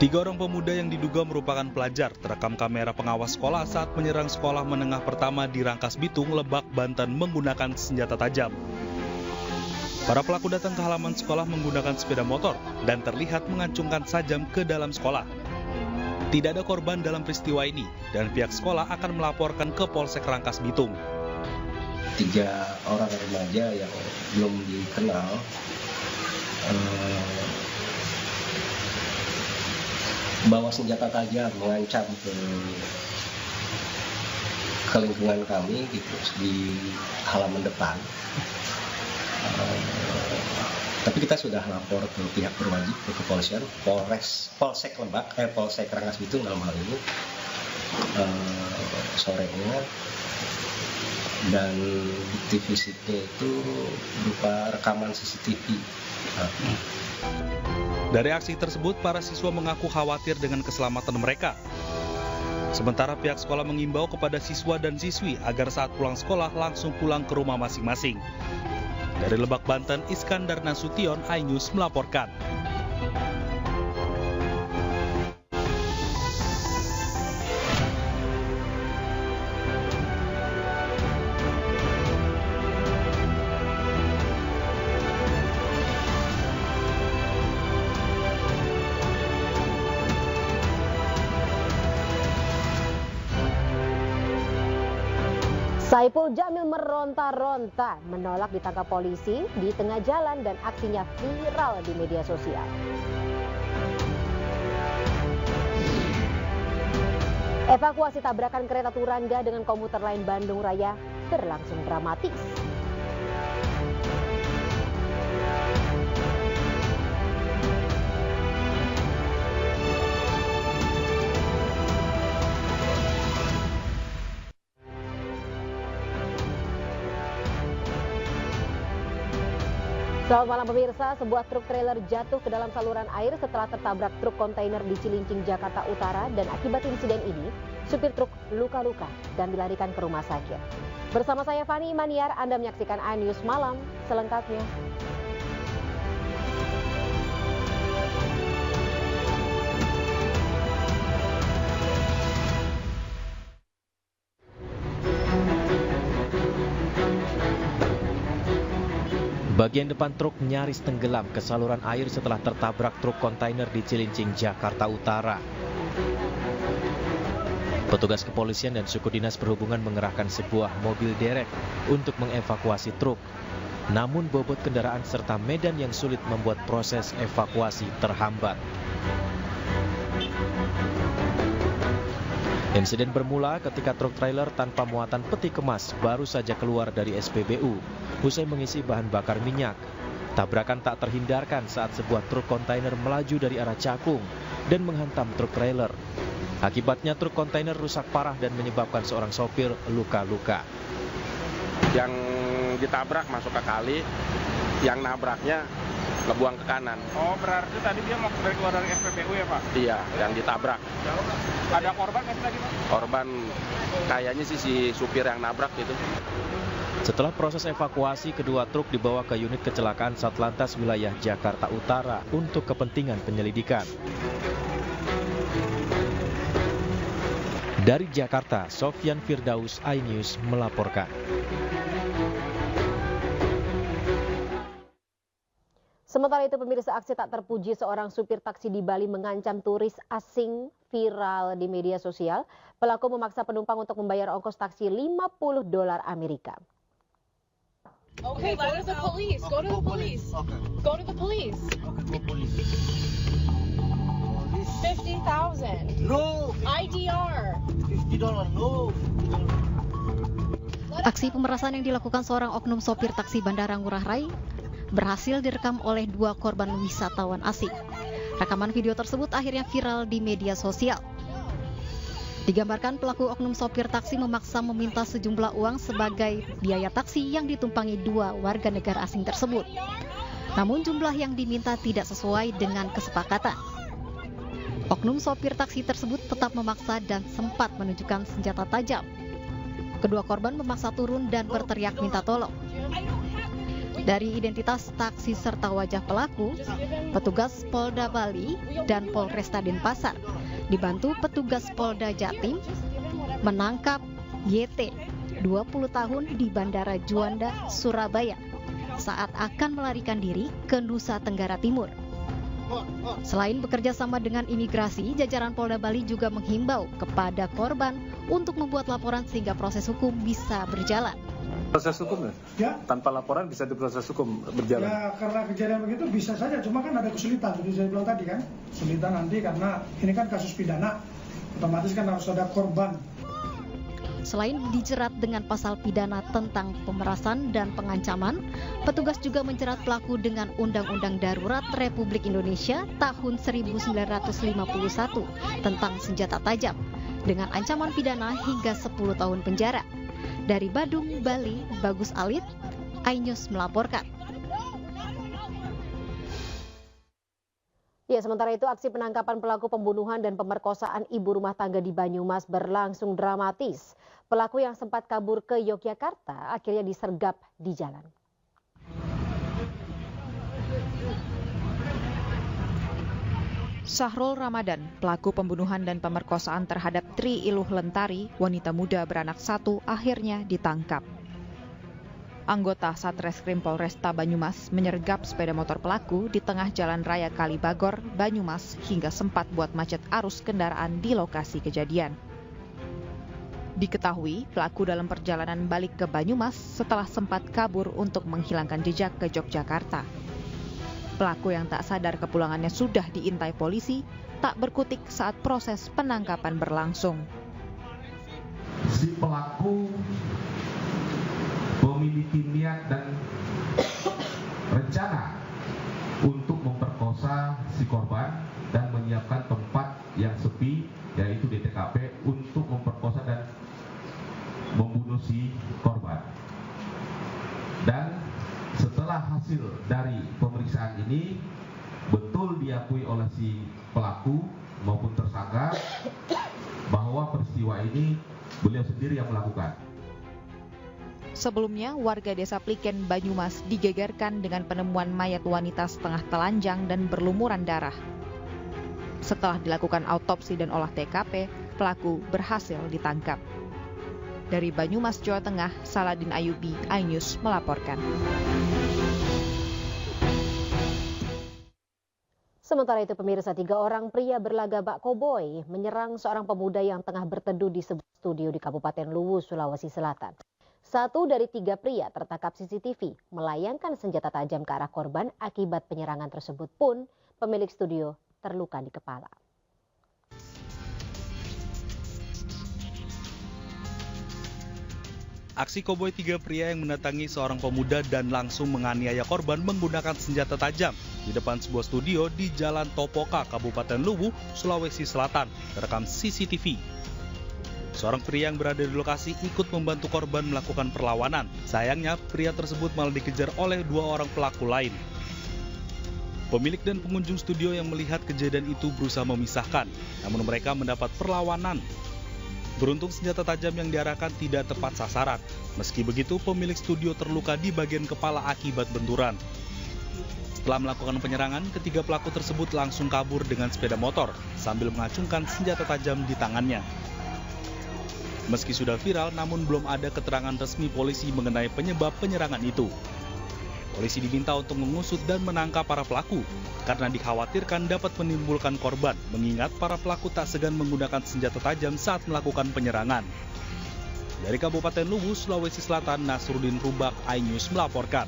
Tiga orang pemuda yang diduga merupakan pelajar terekam kamera pengawas sekolah saat menyerang sekolah menengah pertama di Rangkas Bitung, Lebak, Banten menggunakan senjata tajam. Para pelaku datang ke halaman sekolah menggunakan sepeda motor dan terlihat mengacungkan sajam ke dalam sekolah. Tidak ada korban dalam peristiwa ini dan pihak sekolah akan melaporkan ke Polsek Rangkas Bitung. Tiga orang remaja yang belum dikenal bawa senjata tajam mengancam ke lingkungan kami gitu di halaman depan. Tapi kita sudah lapor ke pihak berwajib, ke kepolisian, Polsek Lebak, Polsek Rangkas Bitung dalam hal ini sorenya, dan bukti fisiknya itu berupa rekaman CCTV. Dari aksi tersebut, para siswa mengaku khawatir dengan keselamatan mereka. Sementara pihak sekolah mengimbau kepada siswa dan siswi agar saat pulang sekolah langsung pulang ke rumah masing-masing. Dari Lebak, Banten, Iskandar Nasution, iNews melaporkan. Saipul Jamil meronta-ronta menolak ditangkap polisi di tengah jalan dan aksinya viral di media sosial. Evakuasi tabrakan kereta Turangga dengan komuter lain Bandung Raya berlangsung dramatis. Selamat malam pemirsa, sebuah truk trailer jatuh ke dalam saluran air setelah tertabrak truk kontainer di Cilincing, Jakarta Utara, dan akibat insiden ini, supir truk luka-luka dan dilarikan ke rumah sakit. Bersama saya Fani Maniar, Anda menyaksikan iNews Malam selengkapnya. Bagian depan truk nyaris tenggelam ke saluran air setelah tertabrak truk kontainer di Cilincing, Jakarta Utara. Petugas kepolisian dan suku dinas perhubungan mengerahkan sebuah mobil derek untuk mengevakuasi truk. Namun bobot kendaraan serta medan yang sulit membuat proses evakuasi terhambat. Insiden bermula ketika truk trailer tanpa muatan peti kemas baru saja keluar dari SPBU usai mengisi bahan bakar minyak. Tabrakan tak terhindarkan saat sebuah truk kontainer melaju dari arah Cakung dan menghantam truk trailer. Akibatnya truk kontainer rusak parah dan menyebabkan seorang sopir luka-luka. Yang ditabrak masuk ke kali, yang nabraknya ngebuang ke kanan. Oh, berarti tadi dia mau keluar dari SPBU ya, Pak? Iya, yang ditabrak. Ada korban nggak sih tadi, Pak? Korban kayaknya sih si supir yang nabrak gitu. Setelah proses evakuasi, kedua truk dibawa ke unit kecelakaan Satlantas Wilayah Jakarta Utara untuk kepentingan penyelidikan. Dari Jakarta, Sofyan Firdaus, iNews melaporkan. Sementara itu pemirsa, aksi tak terpuji seorang supir taksi di Bali mengancam turis asing viral di media sosial. Pelaku memaksa penumpang untuk membayar ongkos taksi $50 Amerika. Okay, go to the police. Go to the police. Go to the police. 50,000. No. IDR. $50. No. Aksi pemerasan yang dilakukan seorang oknum sopir taksi Bandara Ngurah Rai berhasil direkam oleh dua korban wisatawan asing. Rekaman video tersebut akhirnya viral di media sosial. Digambarkan pelaku oknum sopir taksi memaksa meminta sejumlah uang sebagai biaya taksi yang ditumpangi dua warga negara asing tersebut. Namun jumlah yang diminta tidak sesuai dengan kesepakatan. Oknum sopir taksi tersebut tetap memaksa dan sempat menunjukkan senjata tajam. Kedua korban memaksa turun dan berteriak minta tolong. Dari identitas taksi serta wajah pelaku, petugas Polda Bali dan Polresta Denpasar dibantu petugas Polda Jatim menangkap YT, 20 tahun di Bandara Juanda, Surabaya, saat akan melarikan diri ke Nusa Tenggara Timur. Selain bekerja sama dengan imigrasi, jajaran Polda Bali juga menghimbau kepada korban untuk membuat laporan sehingga proses hukum bisa berjalan. Proses hukum ya? Tanpa laporan bisa diproses hukum berjalan? Ya karena kejadian begitu bisa saja, cuma kan ada kesulitan, seperti saya bilang tadi kan. Kesulitan nanti karena ini kan kasus pidana, otomatis kan harus ada korban. Selain dijerat dengan pasal pidana tentang pemerasan dan pengancaman, petugas juga menjerat pelaku dengan Undang-Undang Darurat Republik Indonesia tahun 1951 tentang senjata tajam dengan ancaman pidana hingga 10 tahun penjara. Dari Badung, Bali, Bagus Alit, iNews melaporkan. Ya, sementara itu aksi penangkapan pelaku pembunuhan dan pemerkosaan ibu rumah tangga di Banyumas berlangsung dramatis. Pelaku yang sempat kabur ke Yogyakarta akhirnya disergap di jalan. Sahrul Ramadan, pelaku pembunuhan dan pemerkosaan terhadap Tri Iluh Lentari, wanita muda beranak 1, akhirnya ditangkap. Anggota Satreskrim Polresta Banyumas menyergap sepeda motor pelaku di tengah jalan raya Kalibagor, Banyumas hingga sempat buat macet arus kendaraan di lokasi kejadian. Diketahui pelaku dalam perjalanan balik ke Banyumas setelah sempat kabur untuk menghilangkan jejak ke Yogyakarta. Pelaku yang tak sadar kepulangannya sudah diintai polisi, tak berkutik saat proses penangkapan berlangsung. Si pelaku memiliki niat dan rencana untuk memperkosa si korban dan menyiapkan tempat yang sepi, yaitu di TKP, untuk memperkosa dan membunuh si korban. Dan setelah hasil dari pemeriksaan ini betul diakui oleh si pelaku maupun tersangka bahwa peristiwa ini beliau sendiri yang melakukan. Sebelumnya, warga desa Pliken, Banyumas digegerkan dengan penemuan mayat wanita setengah telanjang dan berlumuran darah. Setelah dilakukan autopsi dan olah TKP, pelaku berhasil ditangkap. Dari Banyumas, Jawa Tengah, Saladin Ayubi, iNews melaporkan. Sementara itu pemirsa, 3 orang pria berlagak koboi menyerang seorang pemuda yang tengah berteduh di sebuah studio di Kabupaten Luwu, Sulawesi Selatan. 1 dari 3 pria tertangkap CCTV melayangkan senjata tajam ke arah korban. Akibat penyerangan tersebut pun pemilik studio terluka di kepala. Aksi koboi 3 pria yang mendatangi seorang pemuda dan langsung menganiaya korban menggunakan senjata tajam di depan sebuah studio di Jalan Topoka, Kabupaten Luwu, Sulawesi Selatan, terekam CCTV. Seorang pria yang berada di lokasi ikut membantu korban melakukan perlawanan. Sayangnya, pria tersebut malah dikejar oleh 2 orang pelaku lain. Pemilik dan pengunjung studio yang melihat kejadian itu berusaha memisahkan, namun mereka mendapat perlawanan. Beruntung senjata tajam yang diarahkan tidak tepat sasaran. Meski begitu, pemilik studio terluka di bagian kepala akibat benturan. Setelah melakukan penyerangan, ketiga pelaku tersebut langsung kabur dengan sepeda motor sambil mengacungkan senjata tajam di tangannya. Meski sudah viral, namun belum ada keterangan resmi polisi mengenai penyebab penyerangan itu. Polisi diminta untuk mengusut dan menangkap para pelaku karena dikhawatirkan dapat menimbulkan korban, mengingat para pelaku tak segan menggunakan senjata tajam saat melakukan penyerangan. Dari Kabupaten Luwu, Sulawesi Selatan, Nasruddin Rubak, iNews melaporkan.